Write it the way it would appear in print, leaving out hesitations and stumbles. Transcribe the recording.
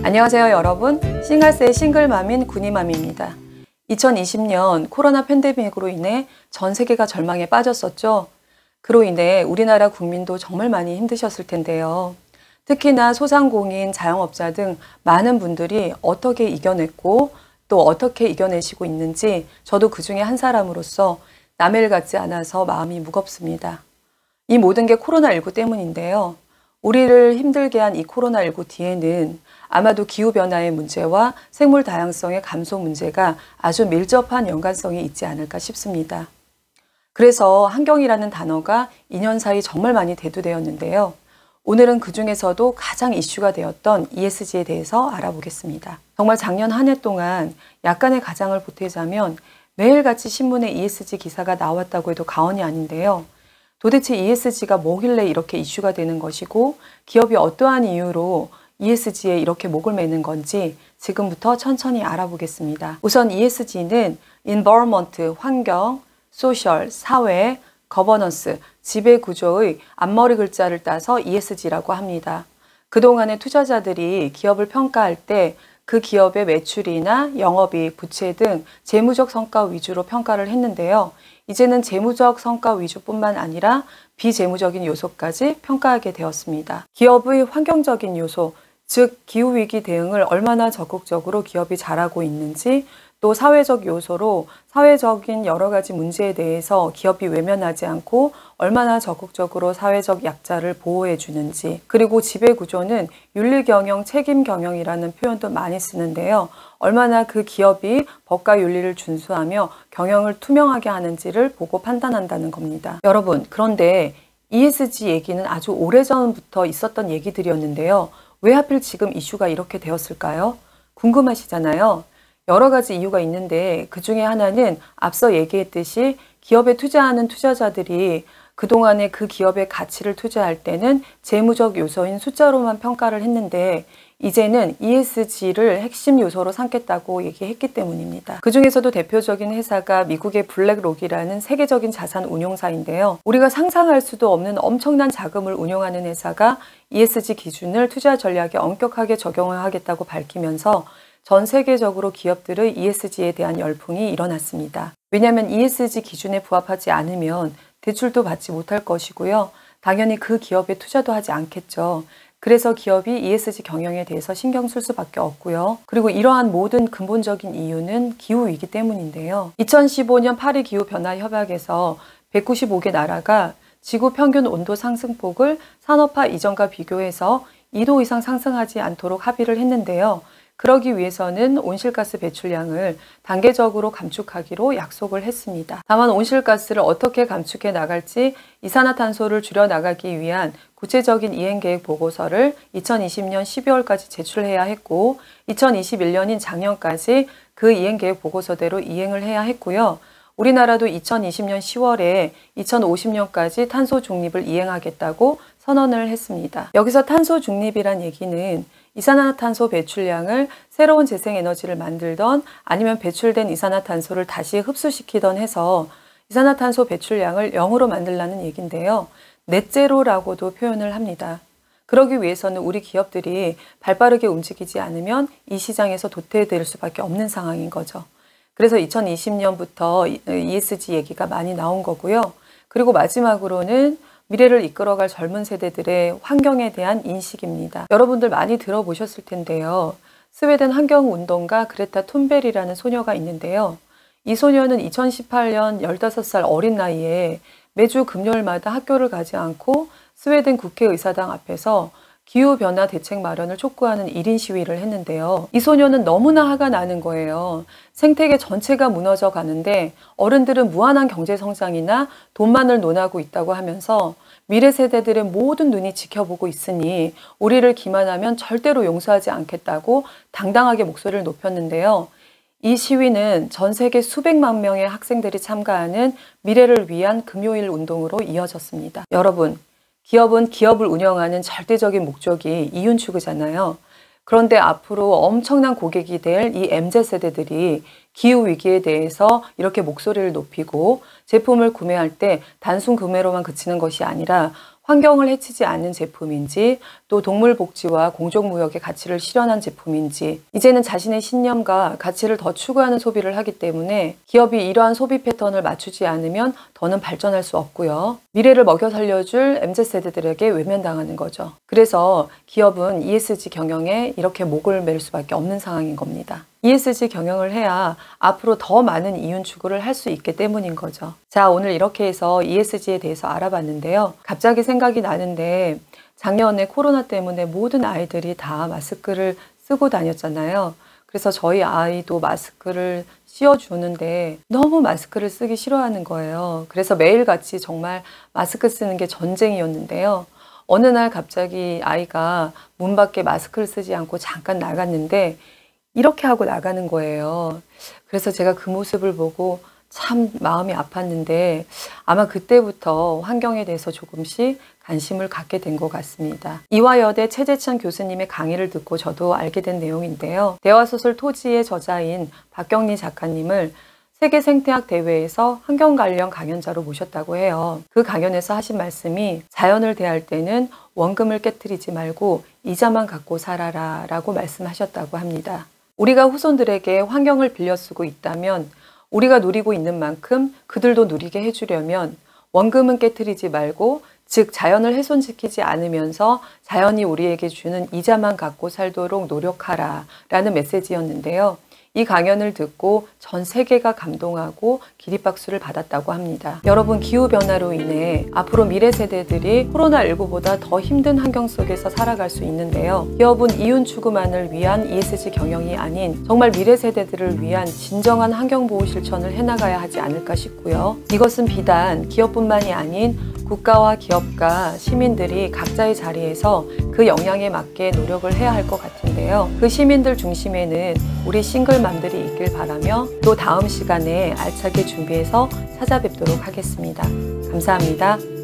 안녕하세요 여러분, 싱글스의 싱글맘인 구니맘입니다. 2020년 코로나 팬데믹으로 인해 전 세계가 절망에 빠졌었죠. 그로 인해 우리나라 국민도 정말 많이 힘드셨을 텐데요. 특히나 소상공인, 자영업자 등 많은 분들이 어떻게 이겨냈고 또 어떻게 이겨내시고 있는지 저도 그 중에 한 사람으로서 남의 일 같지 않아서 마음이 무겁습니다. 이 모든 게 코로나19 때문인데요. 우리를 힘들게 한 이 코로나19 뒤에는 아마도 기후변화의 문제와 생물 다양성의 감소 문제가 아주 밀접한 연관성이 있지 않을까 싶습니다. 그래서 환경이라는 단어가 2년 사이 정말 많이 대두되었는데요. 오늘은 그 중에서도 가장 이슈가 되었던 ESG에 대해서 알아보겠습니다. 정말 작년 한 해 동안 약간의 가장을 보태자면 매일같이 신문에 ESG 기사가 나왔다고 해도 과언이 아닌데요. 도대체 ESG가 뭐길래 이렇게 이슈가 되는 것이고 기업이 어떠한 이유로 ESG에 이렇게 목을 매는 건지 지금부터 천천히 알아보겠습니다. 우선 ESG는 Environment, 환경, Social, 사회, Governance, 지배구조의 앞머리 글자를 따서 ESG라고 합니다. 그동안의 투자자들이 기업을 평가할 때 그 기업의 매출이나 영업이익, 부채 등 재무적 성과 위주로 평가를 했는데요. 이제는 재무적 성과 위주뿐만 아니라 비재무적인 요소까지 평가하게 되었습니다. 기업의 환경적인 요소, 즉 기후위기 대응을 얼마나 적극적으로 기업이 잘하고 있는지, 또 사회적 요소로 사회적인 여러 가지 문제에 대해서 기업이 외면하지 않고 얼마나 적극적으로 사회적 약자를 보호해 주는지, 그리고 지배구조는 윤리경영, 책임경영이라는 표현도 많이 쓰는데요. 얼마나 그 기업이 법과 윤리를 준수하며 경영을 투명하게 하는지를 보고 판단한다는 겁니다. 여러분, 그런데 ESG 얘기는 아주 오래전부터 있었던 얘기들이었는데요. 왜 하필 지금 이슈가 이렇게 되었을까요? 궁금하시잖아요. 여러 가지 이유가 있는데 그 중에 하나는 앞서 얘기했듯이 기업에 투자하는 투자자들이 그동안에 그 기업의 가치를 투자할 때는 재무적 요소인 숫자로만 평가를 했는데 이제는 ESG를 핵심 요소로 삼겠다고 얘기했기 때문입니다. 그 중에서도 대표적인 회사가 미국의 블랙록이라는 세계적인 자산 운용사인데요. 우리가 상상할 수도 없는 엄청난 자금을 운용하는 회사가 ESG 기준을 투자 전략에 엄격하게 적용을 하겠다고 밝히면서 전 세계적으로 기업들의 ESG에 대한 열풍이 일어났습니다. 왜냐하면 ESG 기준에 부합하지 않으면 대출도 받지 못할 것이고요. 당연히 그 기업에 투자도 하지 않겠죠. 그래서 기업이 ESG 경영에 대해서 신경 쓸 수밖에 없고요. 그리고 이러한 모든 근본적인 이유는 기후위기 때문인데요. 2015년 파리 기후변화협약에서 195개 나라가 지구 평균 온도 상승폭을 산업화 이전과 비교해서 2도 이상 상승하지 않도록 합의를 했는데요. 그러기 위해서는 온실가스 배출량을 단계적으로 감축하기로 약속을 했습니다. 다만 온실가스를 어떻게 감축해 나갈지 이산화탄소를 줄여 나가기 위한 구체적인 이행계획 보고서를 2020년 12월까지 제출해야 했고 2021년인 작년까지 그 이행계획 보고서대로 이행을 해야 했고요. 우리나라도 2020년 10월에 2050년까지 탄소 중립을 이행하겠다고 선언을 했습니다. 여기서 탄소 중립이란 얘기는 이산화탄소 배출량을 새로운 재생에너지를 만들던 아니면 배출된 이산화탄소를 다시 흡수시키던 해서 이산화탄소 배출량을 0으로 만들라는 얘기인데요. 넷제로라고도 표현을 합니다. 그러기 위해서는 우리 기업들이 발빠르게 움직이지 않으면 이 시장에서 도태될 수밖에 없는 상황인 거죠. 그래서 2020년부터 ESG 얘기가 많이 나온 거고요. 그리고 마지막으로는 미래를 이끌어갈 젊은 세대들의 환경에 대한 인식입니다. 여러분들 많이 들어보셨을 텐데요. 스웨덴 환경운동가 그레타 툰베리라는 소녀가 있는데요. 이 소녀는 2018년 15살 어린 나이에 매주 금요일마다 학교를 가지 않고 스웨덴 국회의사당 앞에서 기후변화 대책 마련을 촉구하는 1인 시위를 했는데요. 이 소녀는 너무나 화가 나는 거예요. 생태계 전체가 무너져 가는데 어른들은 무한한 경제성장이나 돈만을 논하고 있다고 하면서 미래 세대들의 모든 눈이 지켜보고 있으니 우리를 기만하면 절대로 용서하지 않겠다고 당당하게 목소리를 높였는데요. 이 시위는 전 세계 수백만 명의 학생들이 참가하는 미래를 위한 금요일 운동으로 이어졌습니다. 여러분, 기업은 기업을 운영하는 절대적인 목적이 이윤 추구잖아요. 그런데 앞으로 엄청난 고객이 될 이 MZ세대들이 기후위기에 대해서 이렇게 목소리를 높이고 제품을 구매할 때 단순 구매로만 그치는 것이 아니라 환경을 해치지 않는 제품인지 또 동물복지와 공정무역의 가치를 실현한 제품인지 이제는 자신의 신념과 가치를 더 추구하는 소비를 하기 때문에 기업이 이러한 소비 패턴을 맞추지 않으면 더는 발전할 수 없고요. 미래를 먹여 살려줄 MZ세대들에게 외면당하는 거죠. 그래서 기업은 ESG 경영에 이렇게 목을 맬 수밖에 없는 상황인 겁니다. ESG 경영을 해야 앞으로 더 많은 이윤 추구를 할 수 있기 때문인 거죠. 자, 오늘 이렇게 해서 ESG에 대해서 알아봤는데요. 갑자기 생각이 나는데 작년에 코로나 때문에 모든 아이들이 다 마스크를 쓰고 다녔잖아요. 그래서 저희 아이도 마스크를 씌워주는데 너무 마스크를 쓰기 싫어하는 거예요. 그래서 매일같이 정말 마스크 쓰는 게 전쟁이었는데요. 어느 날 갑자기 아이가 문 밖에 마스크를 쓰지 않고 잠깐 나갔는데 이렇게 하고 나가는 거예요. 그래서 제가 그 모습을 보고 참 마음이 아팠는데 아마 그때부터 환경에 대해서 조금씩 관심을 갖게 된 것 같습니다. 이화여대 최재찬 교수님의 강의를 듣고 저도 알게 된 내용인데요. 대화소설 토지의 저자인 박경리 작가님을 세계생태학 대회에서 환경 관련 강연자로 모셨다고 해요. 그 강연에서 하신 말씀이 자연을 대할 때는 원금을 깨트리지 말고 이자만 갖고 살아라 라고 말씀하셨다고 합니다. 우리가 후손들에게 환경을 빌려 쓰고 있다면 우리가 누리고 있는 만큼 그들도 누리게 해주려면 원금은 깨트리지 말고 즉 자연을 훼손시키지 않으면서 자연이 우리에게 주는 이자만 갖고 살도록 노력하라 라는 메시지였는데요. 이 강연을 듣고 전 세계가 감동하고 기립박수를 받았다고 합니다. 여러분, 기후변화로 인해 앞으로 미래 세대들이 코로나19보다 더 힘든 환경 속에서 살아갈 수 있는데요. 기업은 이윤 추구만을 위한 ESG 경영이 아닌 정말 미래 세대들을 위한 진정한 환경보호 실천을 해나가야 하지 않을까 싶고요. 이것은 비단 기업뿐만이 아닌 국가와 기업가, 시민들이 각자의 자리에서 그 역량에 맞게 노력을 해야 할 것 같은데요. 그 시민들 중심에는 우리 싱글맘들이 있길 바라며 또 다음 시간에 알차게 준비해서 찾아뵙도록 하겠습니다. 감사합니다.